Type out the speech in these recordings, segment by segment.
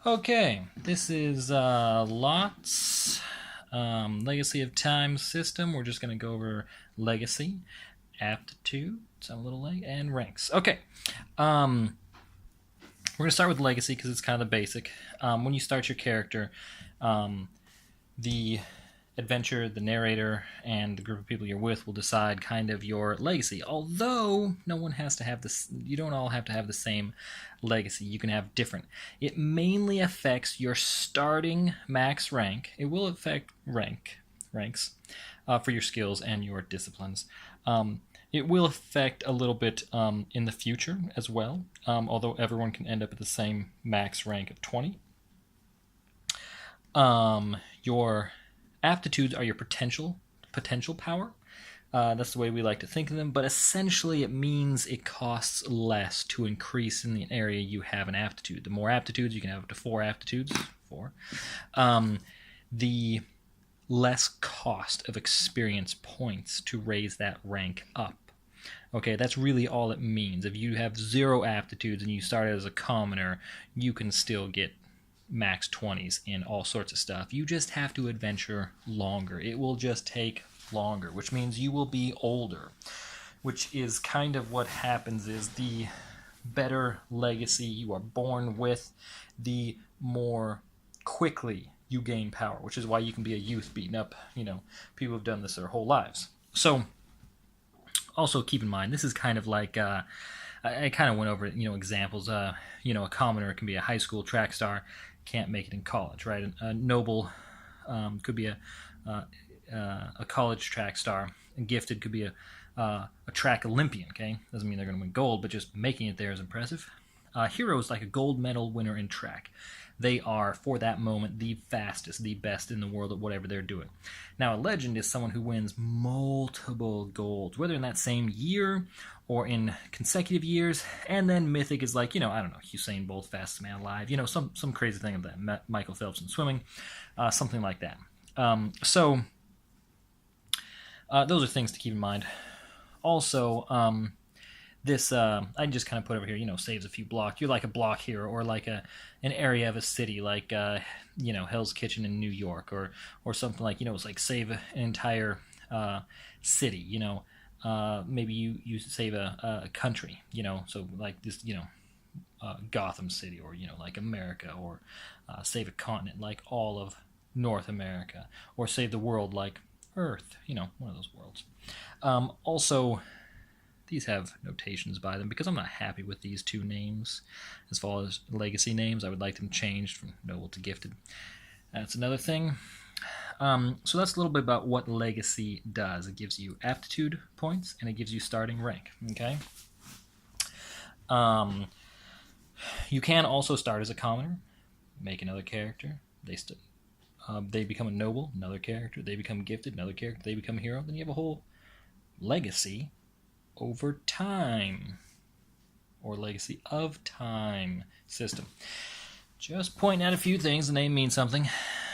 Okay, this is Lot's Legacy of Time system. We're just going to go over Legacy, aptitudes, a little leg, and ranks. Okay, we're going to start with Legacy because it's kind of the basic. When you start your character, the adventure, the narrator, and the group of people you're with will decide kind of your legacy. Although no one has to have this, you don't all have to have the same legacy. You can have different. It mainly affects your starting max rank. It will affect ranks for your skills and your disciplines. It will affect a little bit in the future as well, although everyone can end up at the same max rank of 20. Your aptitudes are your potential power. That's the way we like to think of them, but essentially it means it costs less to increase in the area you have an aptitude. The more aptitudes, you can have up to 4 aptitudes, the less cost of experience points to raise that rank up. Okay, that's really all it means. If you have 0 aptitudes and you start as a commoner, you can still get max 20s in all sorts of stuff. You just have to adventure longer. It will just take longer, which means you will be older, which is kind of what happens. Is the better legacy you are born with, the more quickly you gain power, which is why you can be a youth beating up, people have done this their whole lives. So also keep in mind, this is kind of like I kind of went over examples. A commoner can be a high school track star, can't make it in college, right? A noble could be a college track star. And gifted could be a track Olympian. Okay, doesn't mean they're going to win gold, but just making it there is impressive. Hero is like a gold medal winner in track. They are, for that moment, the fastest, the best in the world at whatever they're doing. Now, a legend is someone who wins multiple golds, whether in that same year or in consecutive years. And then mythic is like, I don't know, Usain Bolt, fastest man alive, some crazy thing of that. Michael Phelps in swimming, something like that. Those are things to keep in mind. Also, this I just kind of put over here, saves a few blocks. You're like a block hero, or like an area of a city, like Hell's Kitchen in New York, or something like it's like save an entire city. Maybe you save a country. So like this, Gotham City, or like America, or save a continent like all of North America, or save the world like Earth. One of those worlds. Also, these have notations by them because I'm not happy with these 2 names as far as legacy names. I would like them changed from noble to gifted. That's another thing. So that's a little bit about what legacy does. It gives you aptitude points and it gives you starting rank. Okay. You can also start as a commoner, make another character. They become a noble, another character. They become gifted, another character. They become a hero. Then you have a whole legacy over time, or legacy of time system. Just pointing out a few things. The name means something.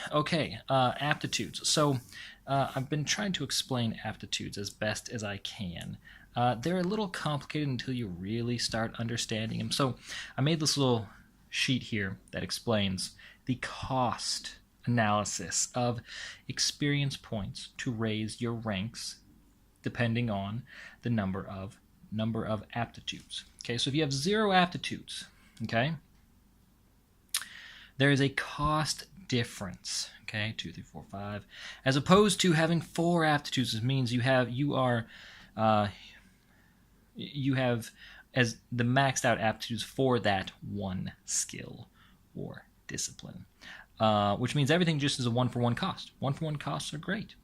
Okay, aptitudes. So I've been trying to explain aptitudes as best as I can. They're a little complicated until you really start understanding them. So I made this little sheet here that explains the cost analysis of experience points to raise your ranks depending on the number of aptitudes. Okay, so if you have 0 aptitudes, okay, there is a cost difference. Okay, 2, 3, 4, 5, as opposed to having 4 aptitudes. This means you have as the maxed out aptitudes for that one skill or discipline. Which means everything just is a 1-for-1 cost. 1-for-1 costs are great.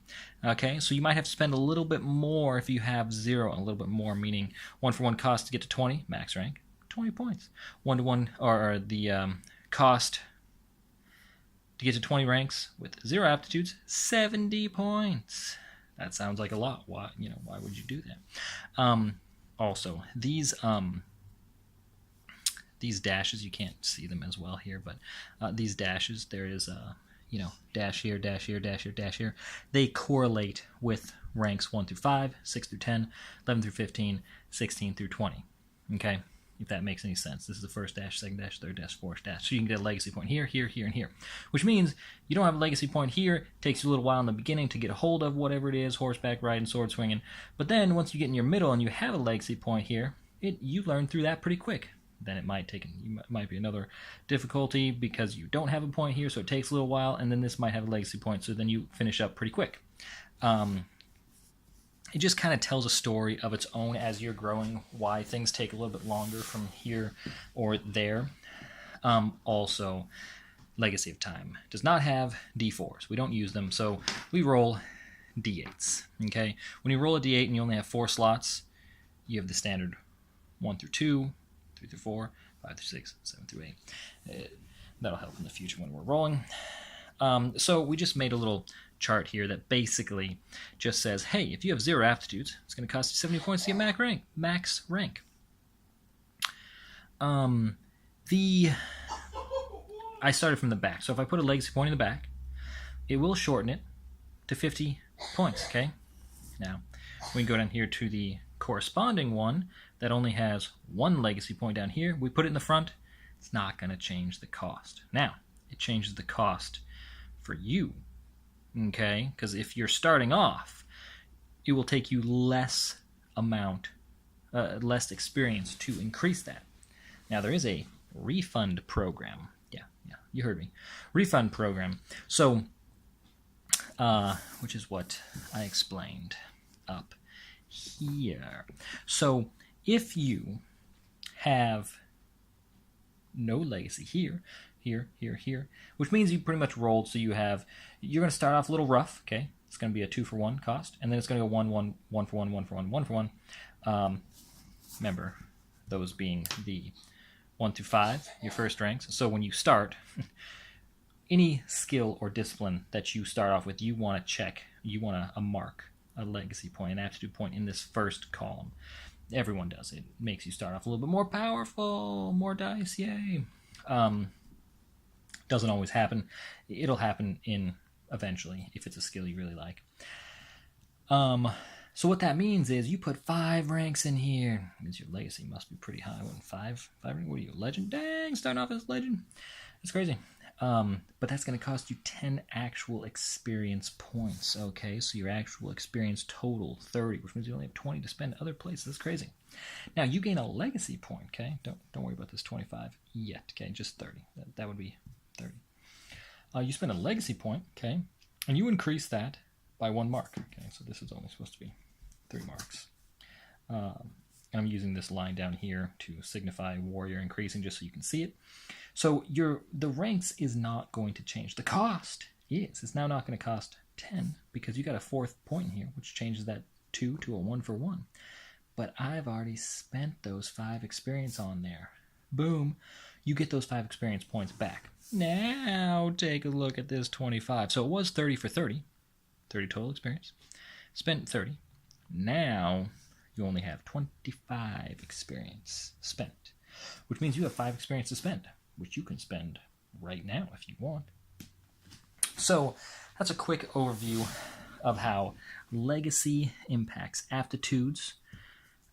Okay, so you might have to spend a little bit more if you have 0, and a little bit more meaning 1-for-1 cost to get to 20, max rank, 20 points. 1-to-1, or the cost to get to 20 ranks with 0 aptitudes, 70 points. That sounds like a lot. Why would you do that? Also, these dashes, you can't see them as well here, but these dashes, there is dash here, dash here, dash here, dash here. They correlate with ranks 1 through 5, 6 through 10, 11 through 15, 16 through 20. Okay, if that makes any sense. This is the first dash, second dash, third dash, fourth dash. So you can get a legacy point here, here, here, and here. Which means you don't have a legacy point here. It takes you a little while in the beginning to get a hold of whatever it is, horseback riding, sword swinging. But then once you get in your middle and you have a legacy point here, you learn through that pretty quick. Then it might be another difficulty because you don't have a point here, so it takes a little while, and then this might have a legacy point, so then you finish up pretty quick. It just kind of tells a story of its own as you're growing, why things take a little bit longer from here or there. Also, Legacy of Time does not have D4s. We don't use them, so we roll D8s. Okay, when you roll a D8 and you only have 4 slots, you have the standard 1 through 2, 3 through 4, 5 through 6, 7 through 8. That'll help in the future when we're rolling. So we just made a little chart here that basically just says, hey, if you have 0 aptitudes, it's going to cost you 70 points to get max rank. I started from the back, so if I put a legacy point in the back, it will shorten it to 50 points, okay? Now, we can go down here to the corresponding one that only has 1 legacy point down here. We put it in the front. It's not going to change the cost. Now, it changes the cost for you, okay? Because if you're starting off, it will take you less experience to increase that. Now, there is a refund program. Yeah, you heard me. Refund program. So, which is what I explained up here. So, if you have no legacy here, which means you pretty much rolled, so you're going to start off a little rough, okay? It's going to be a 2-for-1 cost, and then it's going to go 1, 1, 1 for 1, 1 for 1, 1 for 1. Remember, those being the 1 through 5, your first ranks. So when you start, any skill or discipline that you start off with, you want to check, you want to mark a legacy point, an aptitude point in this first column. Everyone does. It makes you start off a little bit more powerful, more dice, yay. Doesn't always happen. It'll happen eventually if it's a skill you really like. So what that means is you put 5 ranks in here. It means your legacy must be pretty high. What, 5 ranks? What are you, legend? Dang, starting off as legend. That's crazy. But that's going to cost you 10 actual experience points. Okay, so your actual experience total 30, which means you only have 20 to spend other places. That's crazy. Now you gain a legacy point. Okay, don't worry about this 25 yet. Okay, just 30. That would be 30. You spend a legacy point. Okay, and you increase that by 1 mark. Okay, so this is only supposed to be 3 marks. And I'm using this line down here to signify warrior increasing, just so you can see it. So the ranks is not going to change. The cost is. It's now not going to cost 10 because you got a 4th point here, which changes that 2 to a 1 for 1. But I've already spent those 5 experience on there. Boom. You get those 5 experience points back. Now take a look at this 25. So it was 30 for 30. 30 total experience. Spent 30. Now you only have 25 experience spent, which means you have 5 experience to spend, which you can spend right now if you want. So that's a quick overview of how legacy impacts aptitudes,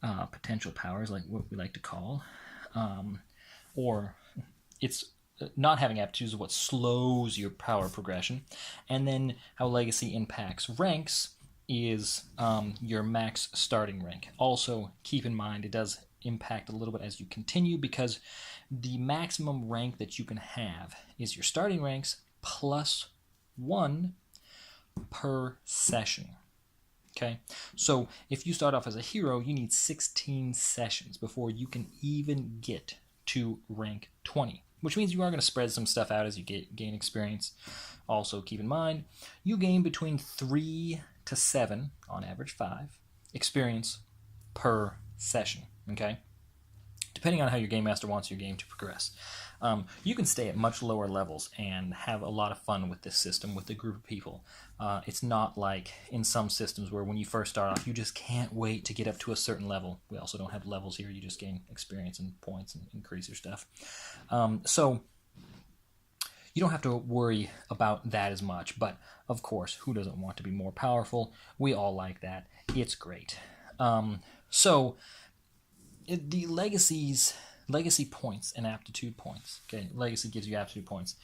potential powers, like what we like to call, or it's not having aptitudes is what slows your power progression, and then how legacy impacts ranks is your max starting rank. Also, keep in mind it does impact a little bit as you continue, because the maximum rank that you can have is your starting ranks plus 1 per session. Okay, so if you start off as a hero, you need 16 sessions before you can even get to rank 20, which means you are going to spread some stuff out as you gain experience. Also, keep in mind, you gain between 3 to 7, on average 5, experience per session, okay? Depending on how your Game Master wants your game to progress. You can stay at much lower levels and have a lot of fun with this system with a group of people. It's not like in some systems where when you first start off, you just can't wait to get up to a certain level. We also don't have levels here. You just gain experience and points and increase your stuff. So you don't have to worry about that as much. But, of course, who doesn't want to be more powerful? We all like that. It's great. The legacies legacy points and aptitude points. Okay, legacy gives you aptitude points.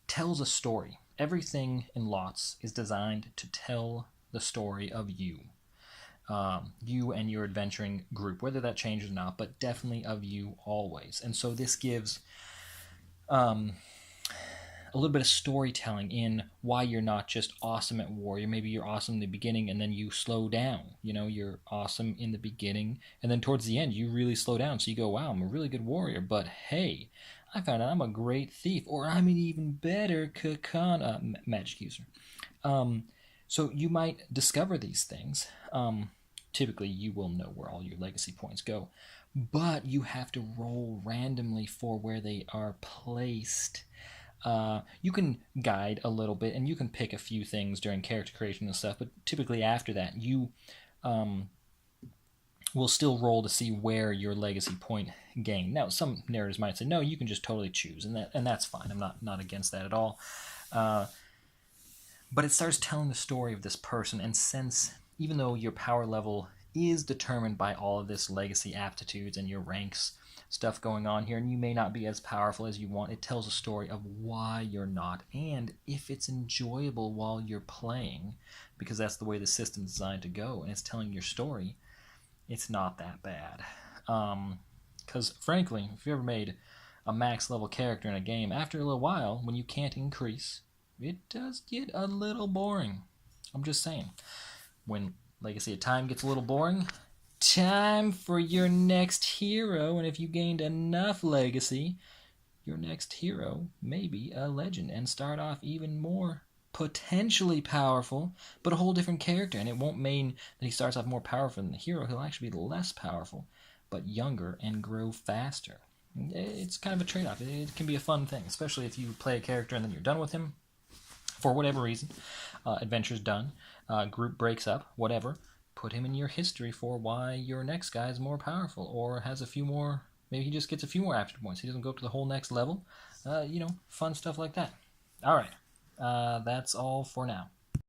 Tells a story. Everything in lots is designed to tell the story of you. You and your adventuring group, whether that changes or not, but definitely of you always. And so this gives a little bit of storytelling in why you're not just awesome at warrior. Maybe you're awesome in the beginning and then you slow down. You know, you're awesome in the beginning and then towards the end you really slow down. So you go, wow, I'm a really good warrior, but hey, I found out I'm a great thief, or I'm an even better magic user. So you might discover these things. Typically, you will know where all your legacy points go, but you have to roll randomly for where they are placed. You can guide a little bit, and you can pick a few things during character creation and stuff, but typically after that, you will still roll to see where your legacy point gained. Now, some narrators might say, no, you can just totally choose, and that's fine. I'm not against that at all. But it starts telling the story of this person, and since, even though your power level is determined by all of this legacy aptitudes and your ranks stuff going on here, and you may not be as powerful as you want, it tells a story of why you're not, and if it's enjoyable while you're playing, because that's the way the system's designed to go, and it's telling your story, it's not that bad. Because frankly, if you ever made a max level character in a game, after a little while, when you can't increase, it does get a little boring. I'm just saying. When Legacy of Time gets a little boring, time for your next hero, and if you gained enough legacy, your next hero may be a legend and start off even more potentially powerful, but a whole different character, and it won't mean that he starts off more powerful than the hero. He'll actually be less powerful, but younger and grow faster. It's kind of a trade-off. It can be a fun thing, especially if you play a character and then you're done with him for whatever reason. Adventure's done, group breaks up, whatever. Put him in your history for why your next guy is more powerful, or has a few more, maybe he just gets a few more aptitude points. He doesn't go up to the whole next level. Fun stuff like that. All right, that's all for now.